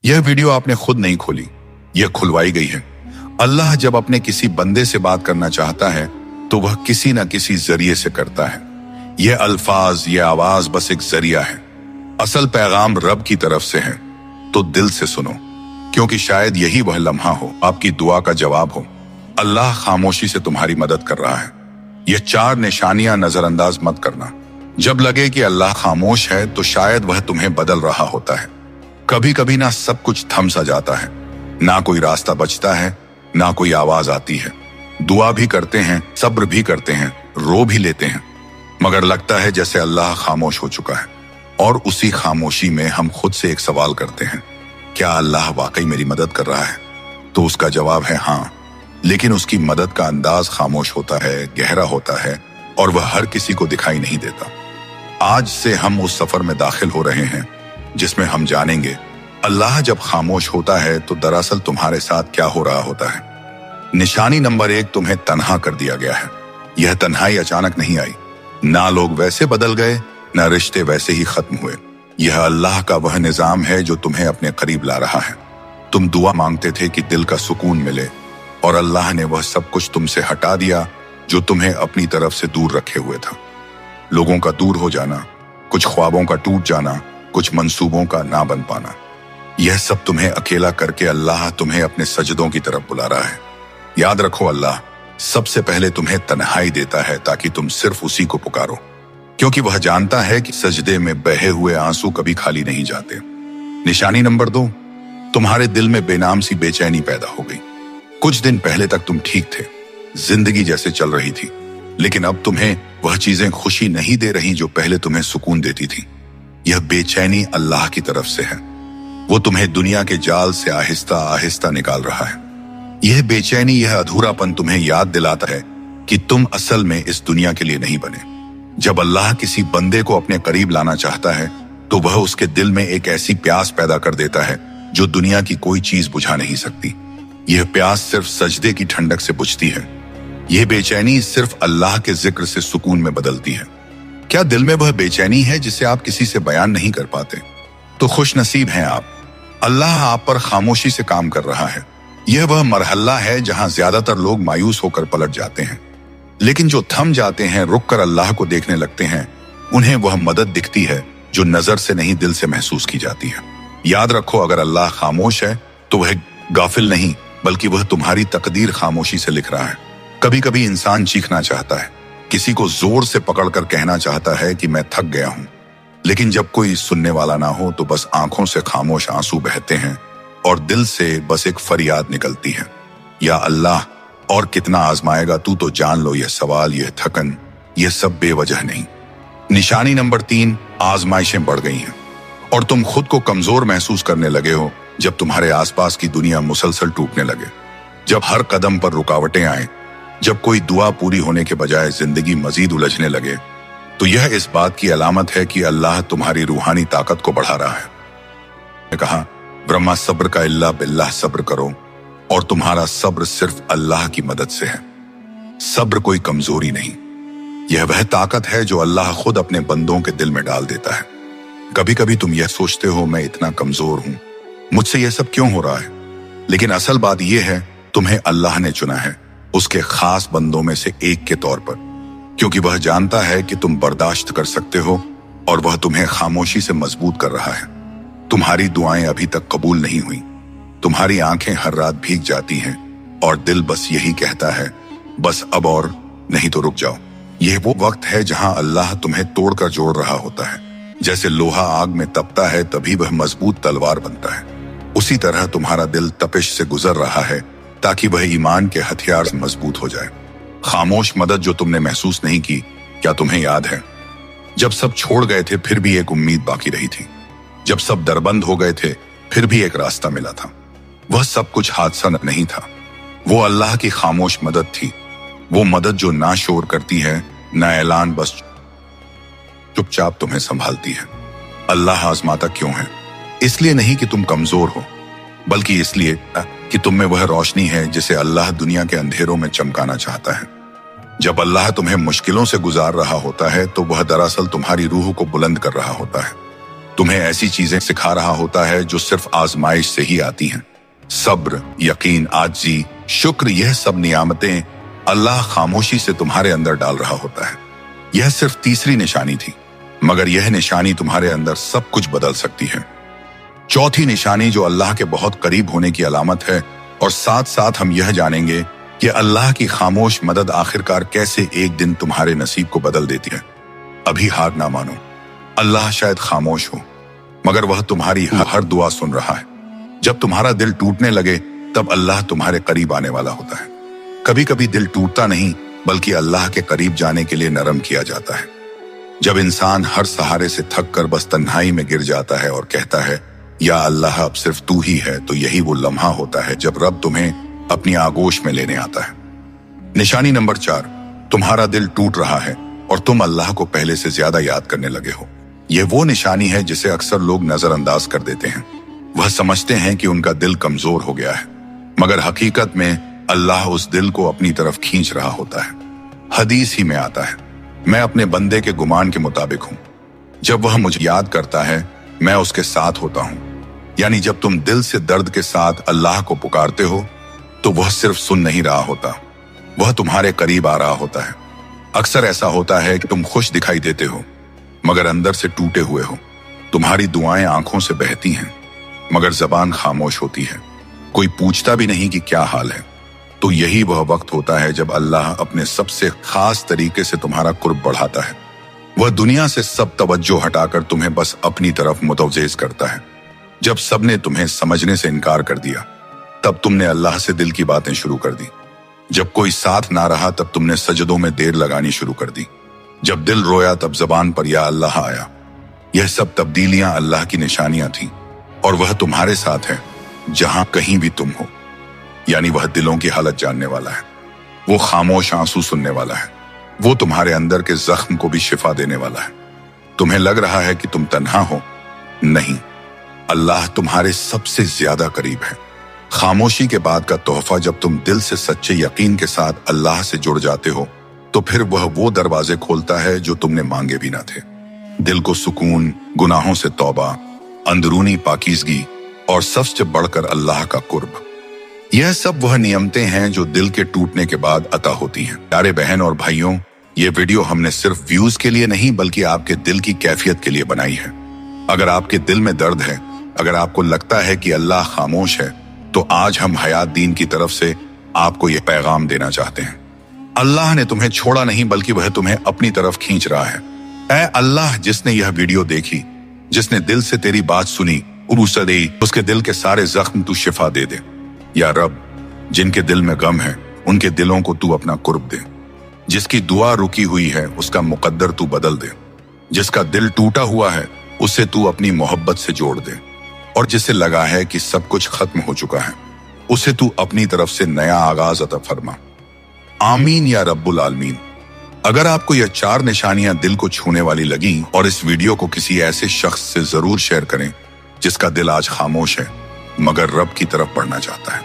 यह वीडियो आपने खुद नहीं खोली, यह खुलवाई गई है। अल्लाह जब अपने किसी बंदे से बात करना चाहता है तो वह किसी न किसी जरिए से करता है। यह अल्फाज, यह आवाज बस एक जरिया है। असल पैगाम रब की तरफ से है, तो दिल से सुनो, क्योंकि शायद यही वह लम्हा हो, आपकी दुआ का जवाब हो। अल्लाह खामोशी से तुम्हारी मदद कर रहा है। यह 4 निशानियां नजरअंदाज मत करना। जब लगे कि अल्लाह खामोश है तो शायद वह तुम्हें बदल रहा होता है। कभी कभी ना सब कुछ थम सा जाता है, ना कोई रास्ता बचता है, ना कोई आवाज आती है। दुआ भी करते हैं, सब्र भी करते हैं, रो भी लेते हैं, मगर लगता है जैसे अल्लाह खामोश हो चुका है। और उसी खामोशी में हम खुद से एक सवाल करते हैं, क्या अल्लाह वाकई मेरी मदद कर रहा है? तो उसका जवाब है हाँ, लेकिन उसकी मदद का अंदाज खामोश होता है, गहरा होता है, और वह हर किसी को दिखाई नहीं देता। आज से हम उस सफर में दाखिल हो रहे हैं जिसमें हम जानेंगे अल्लाह जब खामोश होता है तो दरअसल तुम्हारे साथ क्या हो रहा होता है। निशानी नंबर 1, तुम्हें तन्हा कर दिया गया है। यह तन्हाई अचानक नहीं आई, ना लोग वैसे बदल गए, ना रिश्ते वैसे ही खत्म हुए। यह अल्लाह का वह निजाम है जो तुम्हें अपने करीब ला रहा है। तुम दुआ मांगते थे कि दिल का सुकून मिले, और अल्लाह ने वह सब कुछ तुमसे हटा दिया जो तुम्हें अपनी तरफ से दूर रखे हुए था। लोगों का दूर हो जाना, कुछ ख्वाबों का टूट जाना, कुछ मंसूबों का ना बन पाना, यह सब तुम्हें अकेला करके अल्लाह तुम्हें अपने सजदों की तरफ बुला रहा है। याद रखो, अल्लाह सबसे पहले तुम्हें तन्हाई देता है ताकि तुम सिर्फ उसी को पुकारो, क्योंकि वह जानता है कि सजदे में बहे हुए आंसू कभी खाली नहीं जाते। निशानी नंबर 2, तुम्हारे दिल में बेनाम सी बेचैनी पैदा हो गई। कुछ दिन पहले तक तुम ठीक थे, जिंदगी जैसे चल रही थी, लेकिन अब तुम्हें वह चीजें खुशी नहीं दे रही जो पहले तुम्हें सुकून देती थी। यह बेचैनी अल्लाह की तरफ से है। वो तुम्हें दुनिया के जाल से आहिस्ता आहिस्ता निकाल रहा है। यह बेचैनी, यह अधूरापन तुम्हें याद दिलाता है कि तुम असल में इस दुनिया के लिए नहीं बने। जब अल्लाह किसी बंदे को अपने करीब लाना चाहता है तो वह उसके दिल में एक ऐसी प्यास पैदा कर देता है जो दुनिया की कोई चीज बुझा नहीं सकती। यह प्यास सिर्फ सजदे की ठंडक से बुझती है। यह बेचैनी सिर्फ अल्लाह के जिक्र से सुकून में बदलती है। क्या दिल में वह बेचैनी है जिसे आप किसी से बयान नहीं कर पाते? तो खुश नसीब हैं आप, अल्लाह आप पर खामोशी से काम कर रहा है। यह वह मरहला है जहां ज्यादातर लोग मायूस होकर पलट जाते हैं, लेकिन जो थम जाते हैं, रुक कर अल्लाह को देखने लगते हैं, उन्हें वह मदद दिखती है जो नजर से नहीं दिल से महसूस की जाती है। याद रखो, अगर अल्लाह खामोश है तो वह गाफिल नहीं, बल्कि वह तुम्हारी तकदीर खामोशी से लिख रहा है। कभी कभी इंसान चीखना चाहता है, किसी को जोर से पकड़कर कहना चाहता है कि मैं थक गया हूं, लेकिन जब कोई सुनने वाला ना हो तो बस आंखों से खामोश आंसू बहते हैं और दिल से बस एक फरियाद निकलती है, या अल्लाह और कितना आजमाएगा तू, तो जान लो यह सवाल, यह थकन, यह सब बेवजह नहीं। निशानी नंबर 3, आजमाइशें बढ़ गई हैं और तुम खुद को कमजोर महसूस करने लगे हो। जब तुम्हारे आसपास की दुनिया मुसलसल टूटने लगे, जब हर कदम पर रुकावटें आए, जब कोई दुआ पूरी होने के बजाय जिंदगी मजीद उलझने लगे, तो यह इस बात की अलामत है कि अल्लाह तुम्हारी रूहानी ताकत को बढ़ा रहा है। ने कहा, ब्रह्मा सब्र का इल्ला बिल्लाह, सब्र करो, और तुम्हारा सब्र सिर्फ अल्लाह की मदद से है। सब्र कोई कमजोरी नहीं, यह वह ताकत है जो अल्लाह खुद अपने बंदों के दिल में डाल देता है। कभी कभी तुम यह सोचते हो, मैं इतना कमजोर हूं, मुझसे यह सब क्यों हो रहा है? लेकिन असल बात यह है, तुम्हें अल्लाह ने चुना है उसके खास बंदों में से एक के तौर पर, क्योंकि वह जानता है कि तुम बर्दाश्त कर सकते हो और वह तुम्हें खामोशी से मजबूत कर रहा है। तुम्हारी दुआएं अभी तक कबूल नहीं हुई, तुम्हारी आंखें हर रात भीग जाती हैं और दिल बस यही कहता है, बस अब और नहीं तो रुक जाओ। यह वो वक्त है जहां अल्लाह तुम्हें तोड़कर जोड़ रहा होता है। जैसे लोहा आग में तपता है तभी वह मजबूत तलवार बनता है, उसी तरह तुम्हारा दिल तपिश से गुजर रहा है ताकि वह ईमान के हथियार से मजबूत हो जाए। खामोश मदद जो तुमने महसूस नहीं की, क्या तुम्हें याद है? जब सब छोड़ गए थे फिर भी एक उम्मीद बाकी रही थी। जब सब दरबंद हो गए थे फिर भी एक रास्ता मिला था। वह सब कुछ हादसा नहीं था, वो अल्लाह की खामोश मदद थी। वो मदद जो ना शोर करती है, ना ऐलान, बस चुपचाप तुम्हें संभालती है। अल्लाह आजमाता क्यों है? इसलिए नहीं कि तुम कमजोर हो, बल्कि इसलिए कि तुम में वह रोशनी है जिसे अल्लाह दुनिया के अंधेरों में चमकाना चाहता है। जब अल्लाह तुम्हें मुश्किलों से गुजार रहा होता है तो वह दरअसल तुम्हारी रूह को बुलंद कर रहा होता है। तुम्हें ऐसी चीजें सिखा रहा होता है जो सिर्फ आजमाइश से ही आती हैं। सब्र, यकीन, आजी, शुक्र, यह सब नियामतें अल्लाह खामोशी से तुम्हारे अंदर डाल रहा होता है। यह सिर्फ तीसरी निशानी थी, मगर यह निशानी तुम्हारे अंदर सब कुछ बदल सकती है। चौथी निशानी जो अल्लाह के बहुत करीब होने की अलामत है, और साथ साथ हम यह जानेंगे कि अल्लाह की खामोश मदद आखिरकार कैसे एक दिन तुम्हारे नसीब को बदल देती है। अभी हार ना मानो। अल्लाह शायद खामोश हो, मगर वह तुम्हारी हर दुआ सुन रहा है। जब तुम्हारा दिल टूटने लगे तब अल्लाह तुम्हारे करीब आने वाला होता है। कभी कभी दिल टूटता नहीं, बल्कि अल्लाह के करीब जाने के लिए नरम किया जाता है। जब इंसान हर सहारे से थक कर बस तन्हाई में गिर जाता है और कहता है, या अल्लाह अब सिर्फ तू ही है, तो यही वो लम्हा होता है जब रब तुम्हें अपनी आगोश में लेने आता है। निशानी नंबर 4, तुम्हारा दिल टूट रहा है और तुम अल्लाह को पहले से ज्यादा याद करने लगे हो। यह वो निशानी है जिसे अक्सर लोग नजरअंदाज कर देते हैं। वह समझते हैं कि उनका दिल कमजोर हो गया है, मगर हकीकत में अल्लाह उस दिल को अपनी तरफ खींच रहा होता है। हदीस ही में आता है, मैं अपने बंदे के गुमान के मुताबिक हूं। जब वह मुझे याद करता है, मैं उसके साथ होता हूं। यानी जब तुम दिल से दर्द के साथ अल्लाह को पुकारते हो, तो वह सिर्फ सुन नहीं रहा होता, वह तुम्हारे करीब आ रहा होता है। अक्सर ऐसा होता है कि तुम खुश दिखाई देते हो, मगर अंदर से टूटे हुए हो। तुम्हारी दुआएं आंखों से बहती हैं, मगर जबान खामोश होती है। कोई पूछता भी नहीं कि क्या हाल है। तो यही वह वक्त होता है जब अल्लाह अपने सबसे खास तरीके से तुम्हारा कुर्ब बढ़ाता है। वह दुनिया से सब तवज्जो हटाकर तुम्हें बस अपनी तरफ मुतवज्जेह करता है। जब सबने तुम्हें समझने से इनकार कर दिया, तब तुमने अल्लाह से दिल की बातें शुरू कर दी। जब कोई साथ ना रहा, तब तुमने सजदों में देर लगानी शुरू कर दी। जब दिल रोया, तब जबान पर या अल्लाह आया। यह सब तब्दीलियां अल्लाह की निशानियां थीं, और वह तुम्हारे साथ है जहां कहीं भी तुम हो। यानी वह दिलों की हालत जानने वाला है, वो खामोश आंसू सुनने वाला है, वो तुम्हारे अंदर के जख्म को भी शिफा देने वाला है। तुम्हें लग रहा है कि तुम तन्हा हो, नहीं, अल्लाह तुम्हारे सबसे ज्यादा करीब है। खामोशी के बाद का तोहफा, जब तुम दिल से सच्चे यकीन के साथ अल्लाह से जुड़ जाते हो, तो फिर वह वो दरवाजे खोलता है जो तुमने मांगे भी ना थे। दिल को सुकून, गुनाहों से तौबा, अंदरूनी पाकीज़गी और सबसे बढ़कर अल्लाह का कुर्ब। यह सब वह नियमतें हैं जो दिल के टूटने के बाद अता होती हैं। प्यारे बहन और भाइयों, ये वीडियो हमने सिर्फ व्यूज के लिए नहीं, बल्कि आपके दिल की कैफियत के लिए बनाई है। अगर आपके दिल में दर्द है, अगर आपको लगता है कि अल्लाह खामोश है, तो आज हम हयात दीन की तरफ से आपको यह पैगाम देना चाहते हैं। अल्लाह ने तुम्हें छोड़ा नहीं, बल्कि वह तुम्हें अपनी तरफ खींच रहा है। ऐ अल्लाह, जिसने यह वीडियो देखी, जिसने दिल से तेरी बात सुनी, उसके दिल के सारे जख्म तू शिफा दे दे। या रब, जिनके दिल में गम है, उनके दिलों को तू अपना कुर्ब दे। जिसकी दुआ रुकी हुई है, उसका मुकद्दर तू बदल दे। जिसका दिल टूटा हुआ है, उसे तू अपनी मोहब्बत से जोड़ दे। और जिसे लगा है कि सब कुछ खत्म हो चुका है, उसे तू अपनी तरफ से नया आगाज अता फरमा। आमीन या रब्बुल आलमीन। अगर आपको यह 4 निशानियां दिल को छूने वाली लगी, और इस वीडियो को किसी ऐसे शख्स से जरूर शेयर करें जिसका दिल आज खामोश है मगर रब की तरफ बढ़ना चाहता है।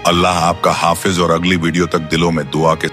अल्लाह आपका हाफिज, और अगली वीडियो तक दिलों में दुआ के